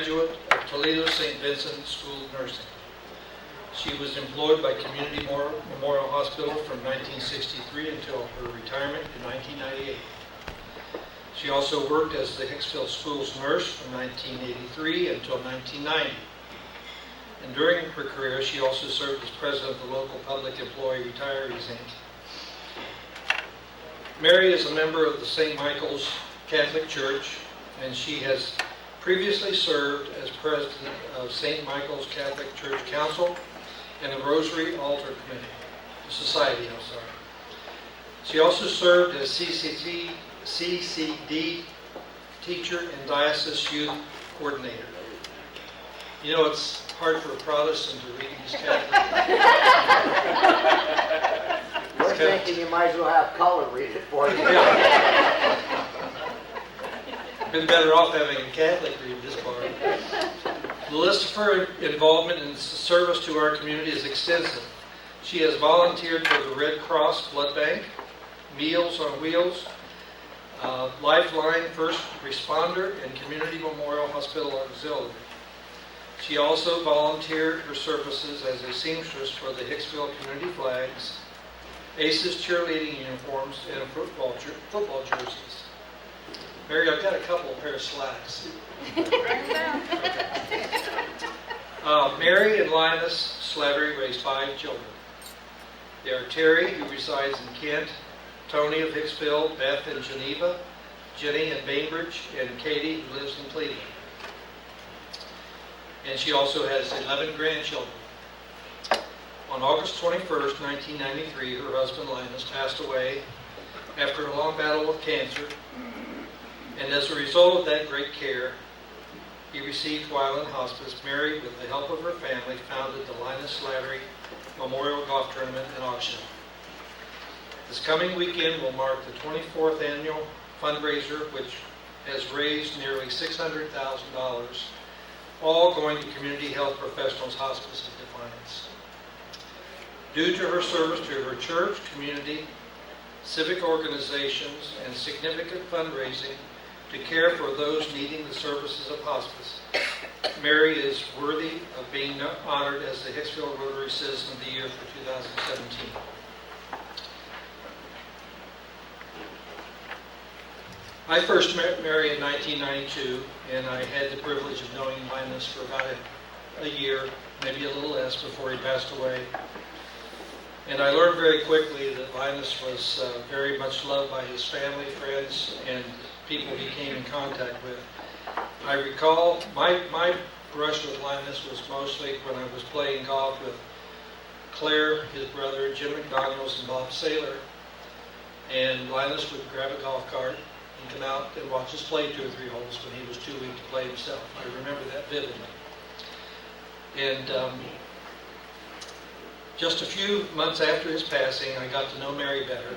graduate of Toledo St. Vincent School of Nursing. She was employed by Community Memorial Hospital from 1963 until her retirement in 1998. She also worked as the Hicksville School's nurse from 1983 until 1990. And during her career, she also served as president of the local Public Employee Retirees, Inc. Mary is a member of the St. Michael's Catholic Church, and she has previously served as president of St. Michael's Catholic Church Council and the Rotary Altar Committee, Society, I'm sorry. She also served as CCD teacher and diocese youth coordinator. You know, it's hard for a Protestant to read these Catholic. We're thinking you might as well have color read it for you. Yeah. Been better off having a Catholic read this part. The list of her involvement in service to our community is extensive. She has volunteered for the Red Cross Blood Bank, Meals on Wheels, Lifeline First Responder, and Community Memorial Hospital Auxiliary. She also volunteered her services as a seamstress for the Hicksville Community Flags, ACES cheerleading uniforms, and football jerseys. Mary, I've got a couple of pair of slacks. Mary and Linus Slattery raised 5 children. They are Terry, who resides in Kent, Tony of Hicksville, Beth in Geneva, Jenny in Bainbridge, and Katie, who lives in Cleveland. And she also has 11 grandchildren. On August 21st, 1993, her husband Linus passed away after a long battle with cancer. And as a result of that great care he received while in hospice, Mary, with the help of her family, founded the Linus Slattery Memorial Golf Tournament and Auction. This coming weekend will mark the 24th annual fundraiser, which has raised nearly $600,000, all going to Community Health Professionals Hospice of Defiance. Due to her service to her church, community, civic organizations, and significant fundraising to care for those needing the services of hospice, Mary is worthy of being honored as the Hicksville Rotary Citizen of the Year for 2017. I first met Mary in 1992, and I had the privilege of knowing Linus for about a year, maybe a little less, before he passed away. And I learned very quickly that Linus was very much loved by his family, friends, and people he came in contact with. I recall my brush with Linus was mostly when I was playing golf with Claire, his brother, Jim McDonald's, and Bob Saylor. And Linus would grab a golf cart and come out and watch us play 2 or 3 holes when he was too weak to play himself. I remember that vividly. And just a few months after his passing, I got to know Mary better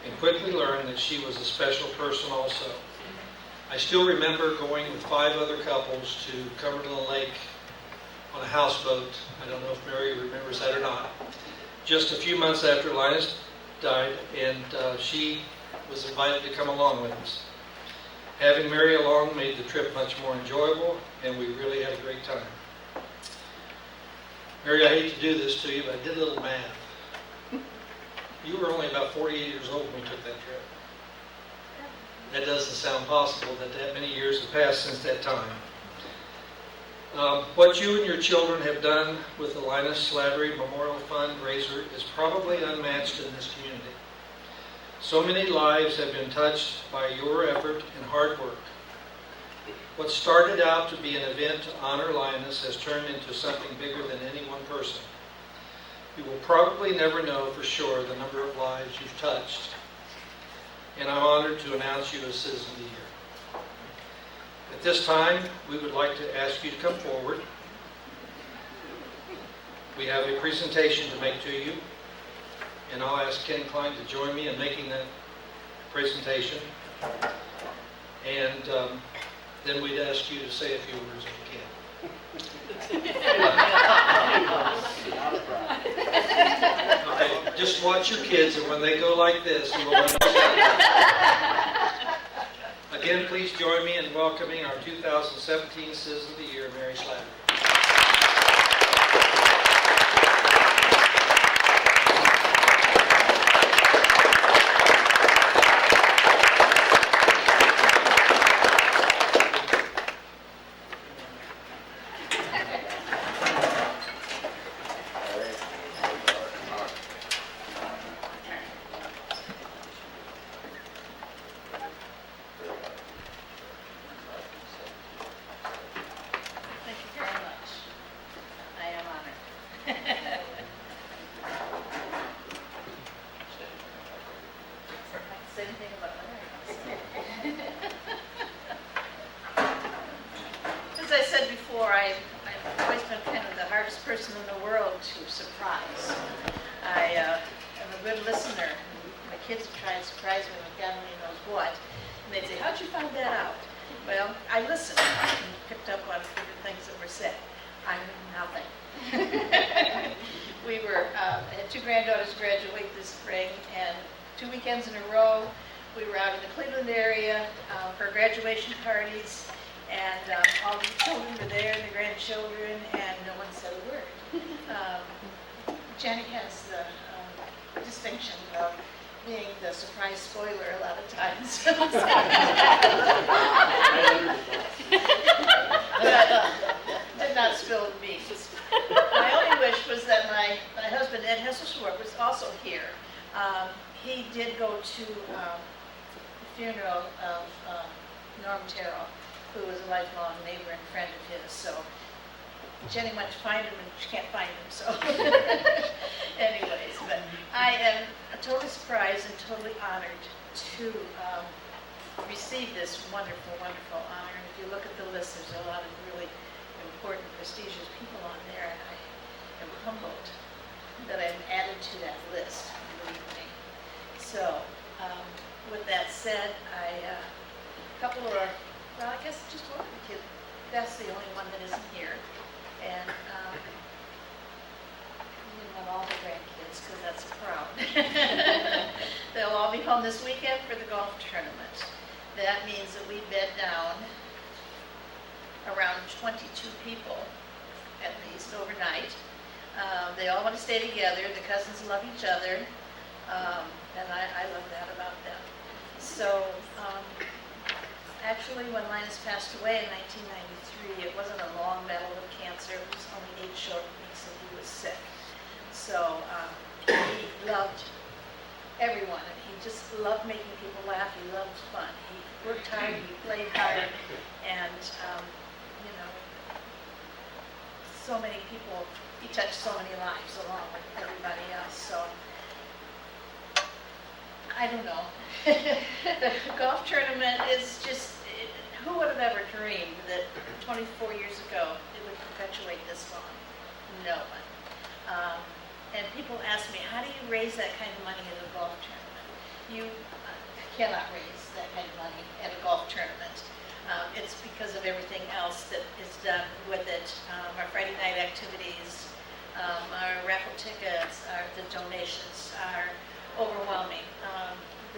and quickly learned that she was a special person also. I still remember going with 5 other couples to Cumberland Lake on a houseboat. I don't know if Mary remembers that or not. Just a few months after Linus died, and she was invited to come along with us. Having Mary along made the trip much more enjoyable, and we really had a great time. Mary, I hate to do this to you, but I did a little math. You were only about 48 years old when we took that trip. That doesn't sound possible that many years have passed since that time. What you and your children have done with the Linus Slattery Memorial Fundraiser is probably unmatched in this community. So many lives have been touched by your effort and hard work. What started out to be an event to honor Linus has turned into something bigger than any one person. You will probably never know for sure the number of lives you've touched, and I'm honored to announce you as Citizen of the Year. At this time, we would like to ask you to come forward. We have a presentation to make to you, and I'll ask Ken Klein to join me in making that presentation. And then we'd ask you to say a few words if you can. Okay, just watch your kids, and when they go like this, you will understand. A Again, please join me in welcoming our 2017 Citizen of the Year, Mary Slattery. Thank you very much. I am honored. Say anything about As I said before, I've always been kind of the hardest person in the world to surprise. I am a good listener. My kids have tried to surprise me with God only knows what. And they'd say, how'd you find that out? Well, I listened and picked up on different things that were said. I knew nothing. I had two granddaughters graduate this spring, and 2 weekends in a row, we were out in the Cleveland area for graduation parties, and all the children were there, the grandchildren, and no one said a word. Jenny has the distinction of being the surprise spoiler a lot of times. But did not spill the beans. My only wish was that my husband, Ed Hesselschwartz, was also here. He did go to the funeral of Norm Terrell, who was a lifelong neighbor and friend of his. So Jenny went to find him, and she can't find him. So anyways, but I am totally surprised and totally honored to receive this wonderful, wonderful honor. And if you look at the list, there's a lot of really important, prestigious people on there, and I am humbled that I'm added to that list, believe me. So, with that said, a couple of, well, I guess just one of the kids, that's the only one that isn't here. And not all the grandkids, because that's a crowd. They'll all be home this weekend for the golf tournament. That means that we bed down around 22 people, at least, overnight. They all want to stay together. The cousins love each other, and I love that about them. So, actually, when Linus passed away in 1993, it wasn't a long battle with cancer. It was only 8 short weeks, and he was sick. So, he loved everyone, and he just loved making people laugh. He loved fun. He worked hard, he played hard, and you know, so many people, he touched so many lives along with everybody else. So, I don't know. The golf tournament is just, who would have ever dreamed that 24 years ago it would perpetuate this long? No one. And people ask me, how do you raise that kind of money at a golf tournament? You cannot raise that kind of money at a golf tournament. It's because of everything else that is done with it. Our Friday night activities, our raffle tickets, the donations are overwhelming.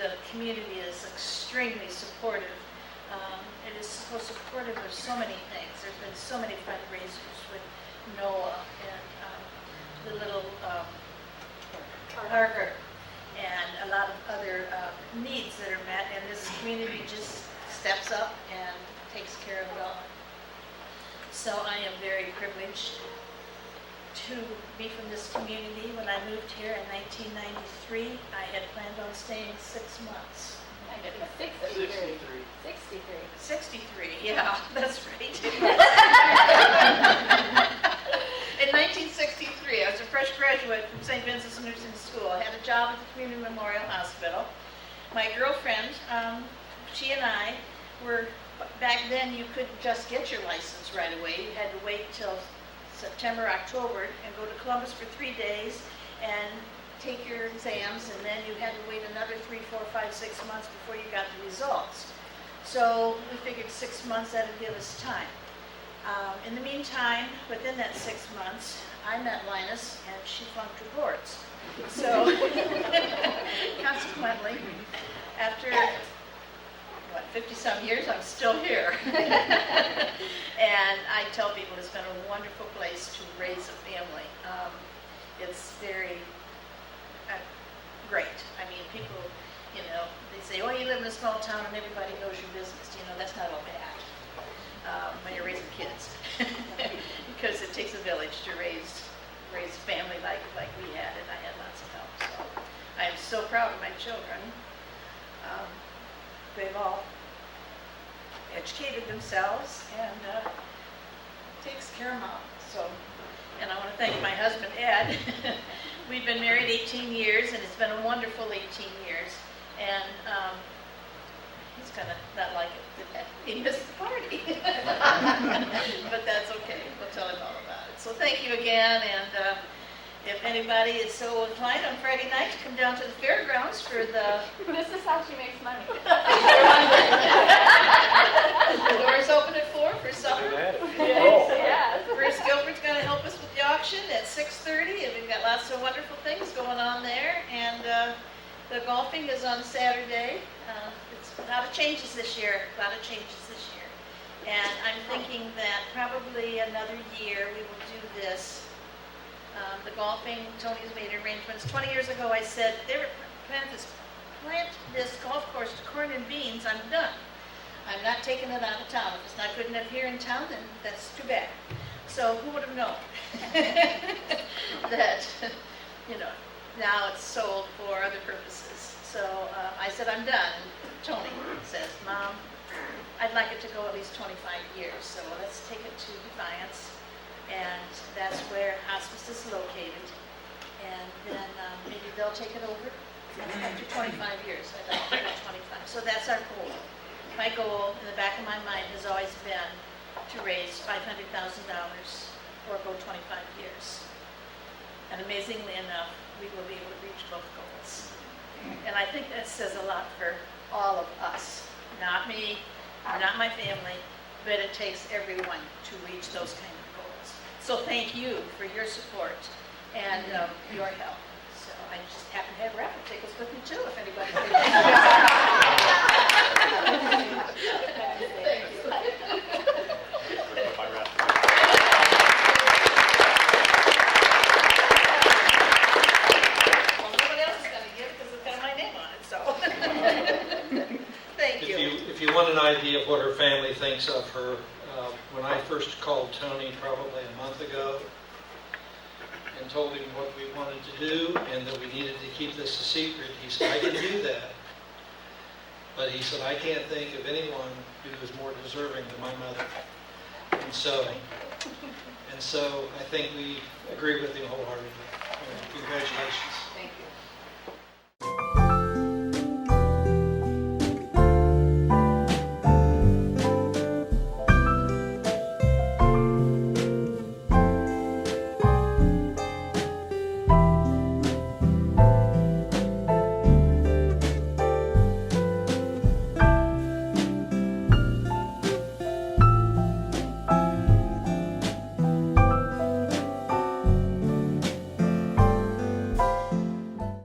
The community is extremely supportive. It is so supportive of so many things. There's been so many fundraisers with Noah and the little Parker and a lot of other needs that are met, and this community just steps up and takes care of it all. So I am very privileged to be from this community. When I moved here in 1993, I had planned on staying 6 months. 63. 63, yeah, that's right. In 1963, I was a fresh graduate from St. Vincent's Nursing School. I had a job at the Community Memorial Hospital. My girlfriend, she and I were, back then you couldn't just get your license right away. You had to wait till September, October, and go to Columbus for 3 days and take your exams, and then you had to wait another 3, 4, 5, 6 months before you got the results. So we figured 6 months, that would give us time. In the meantime, within that 6 months, I met Linus, and she flunked her boards. So consequently, after, what, 50-some years, I'm still here. And I tell people it's been a wonderful place to raise a family. It's very great. I mean, people, you know, they say, oh, you live in a small town and everybody knows your business. You know, that's not all bad when you're raising kids. Because it takes a village to raise a family like we had, and I had lots of help. So I am so proud of my children. They've all educated themselves, and takes care of mom. So, and I want to thank my husband, Ed. We've been married 18 years, and it's been a wonderful 18 years. And he's going to not like it that he missed the party. But that's okay. We'll tell him all about it. So thank you again, and if anybody is so inclined on Friday night to come down to the fairgrounds for the... This is how she makes money. The doors open at 4 for supper. Yes. Bruce Gilbert's going to help us with the auction at 6:30, and we've got lots of wonderful things going on there. And the golfing is on Saturday. It's a lot of changes this year, And I'm thinking that probably another year we will do this. The golfing, Tony's made arrangements. 20 years ago I said, plant this golf course to corn and beans, I'm done. I'm not taking it out of town. If it's not good enough here in town, then that's too bad. So who would have known that, you know, now it's sold for other purposes. So I said, I'm done. Tony says, Mom, I'd like it to go at least 25 years. So let's take it to Defiance. And that's where hospice is located. And then maybe they'll take it over after 25 years. I'd like to do 25. So that's our goal. My goal in the back of my mind has always been to raise $500,000 or go 25 years. And amazingly enough, we will be able to reach both goals. And I think that says a lot for all of us. Not me, not my family, but it takes everyone to reach those kind of goals. So thank you for your support and your help. So I just happen to have raffle tickets with me too, if anybody would like. Thank you. Well, nobody else is going to give because it's got my name on it, so. Thank you. If you want an idea of what her family thinks of her, when I first called Tony probably a month ago and told him what we wanted to do and that we needed to keep this a secret, he said, I can do that. But he said, I can't think of anyone who is more deserving than my mother. And so I think we agree with him wholeheartedly. Congratulations. Thank you.